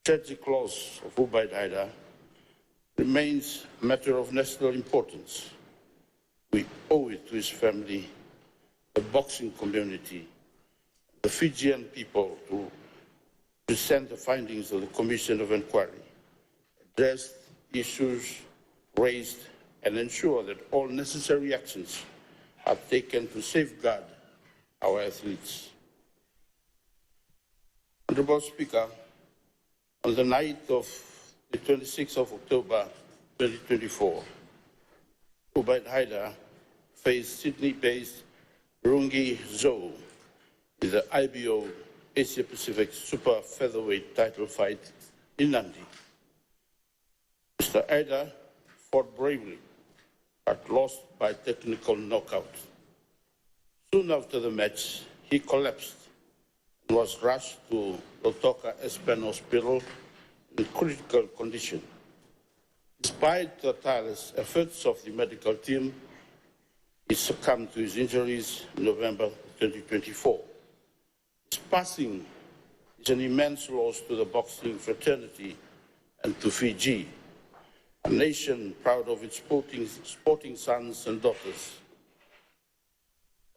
tragic loss of Ubaid Haidar remains a matter of national importance. We owe it to his family, the boxing community, the Fijian people to present the findings of the Commission of Inquiry, address issues raised, and ensure that all necessary actions are taken to safeguard our athletes. Honourable Speaker, on the night of the 26th of October 2024, Ubaid Haidar faced Sydney-based Rungi Zhou in the IBO Asia Pacific Super Featherweight title fight in Nandi. Mr. Haidar fought bravely, but lost by technical knockout. Soon after the match, he collapsed and was rushed to Lautoka Aspen Hospital in critical condition. Despite the tireless efforts of the medical team, he succumbed to his injuries in November 2024. His passing is an immense loss to the boxing fraternity and to Fiji, a nation proud of its sporting sons and daughters.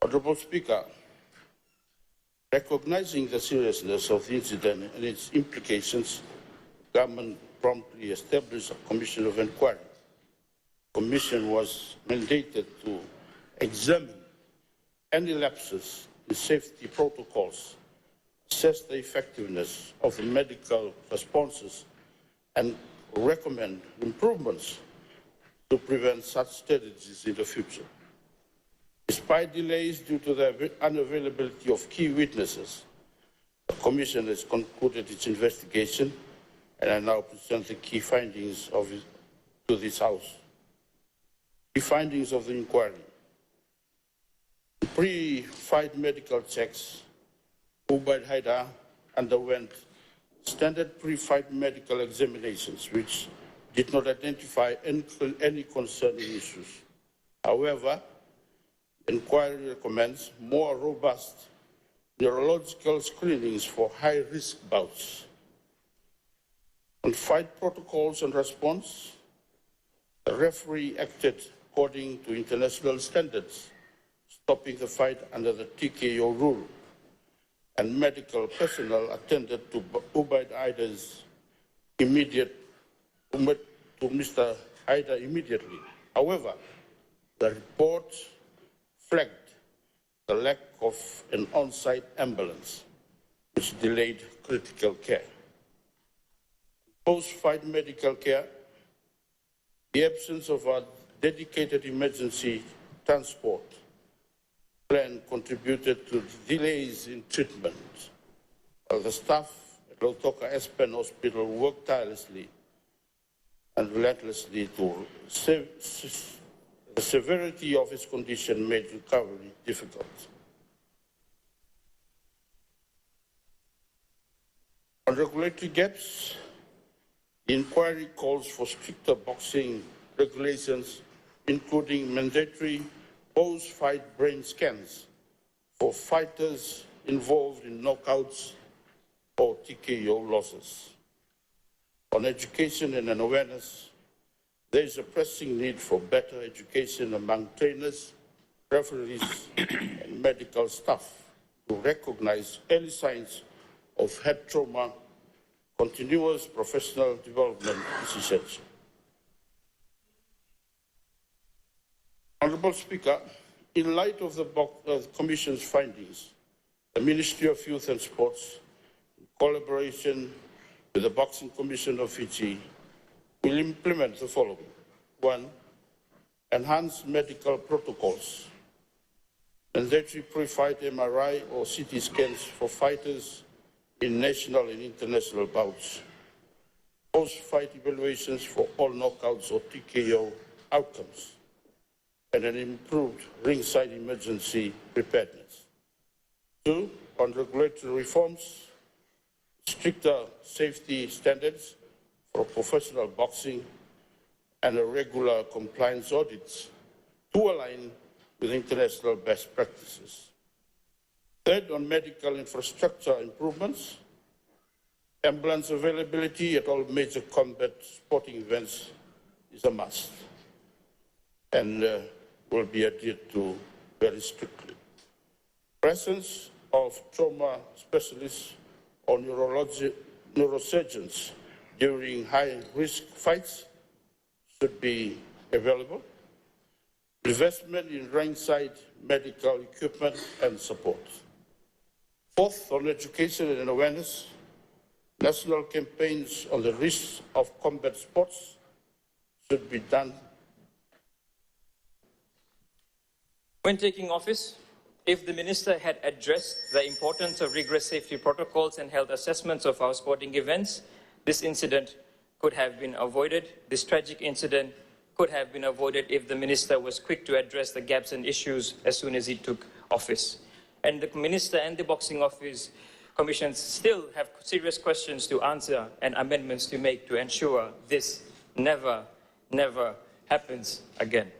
Honourable Speaker, recognizing the seriousness of the incident and its implications, the government promptly established a commission of inquiry. The commission was mandated to examine any lapses in safety protocols, assess the effectiveness of the medical responses, and recommend improvements to prevent such tragedies in the future. Despite delays due to the unavailability of key witnesses, the Commission has concluded its investigation, and I now present the key findings to this House. The findings of the inquiry. In pre-fight medical checks, Ubaid Haidar underwent standard pre-fight medical examinations, which did not identify any concerning issues. However, the inquiry recommends more robust neurological screenings for high-risk bouts. On fight protocols and response, the referee acted according to international standards, stopping the fight under the TKO rule, and medical personnel attended to Ubaid Haidar's to Mr. Haidar immediately. However, the report flagged the lack of an on-site ambulance, which delayed critical care. Post-fight medical care, the absence of a dedicated emergency transport plan contributed to delays in treatment, while the staff at Lautoka Aspen Hospital worked tirelessly and relentlessly to the severity of his condition made recovery difficult. On regulatory gaps, the inquiry calls for stricter boxing regulations, including mandatory post-fight brain scans for fighters involved in knockouts or TKO losses. On education and awareness, there is a pressing need for better education among trainers, referees, and medical staff to recognize early signs of head trauma. Continuous professional development is essential. Honourable Speaker, in light of the Commission's findings, the Ministry of Youth and Sports, in collaboration with the Boxing Commission of Fiji, will implement the following. 1. Enhanced medical protocols. Mandatory pre-fight MRI or CT scans for fighters in national and international bouts. Post-fight evaluations for all knockouts or TKO outcomes. And an improved ringside emergency preparedness. 2. On regulatory reforms, stricter safety standards for professional boxing and regular compliance audits to align with international best practices. 3rd, on medical infrastructure improvements, Ambulance availability at all major combat sporting events is a must and will be adhered to very strictly. Presence of trauma specialists or neurosurgeons during high-risk fights should be available. Investment in ringside medical equipment and support. Fourth, on education and awareness, national campaigns on the risks of combat sports should be done. When taking office, if the minister had addressed the importance of rigorous safety protocols and health assessments of our sporting events, this incident could have been avoided. This tragic incident could have been avoided if the minister was quick to address the gaps and issues as soon as he took office. And the minister and the Boxing Office Commission still have serious questions to answer and amendments to make to ensure this never happens again.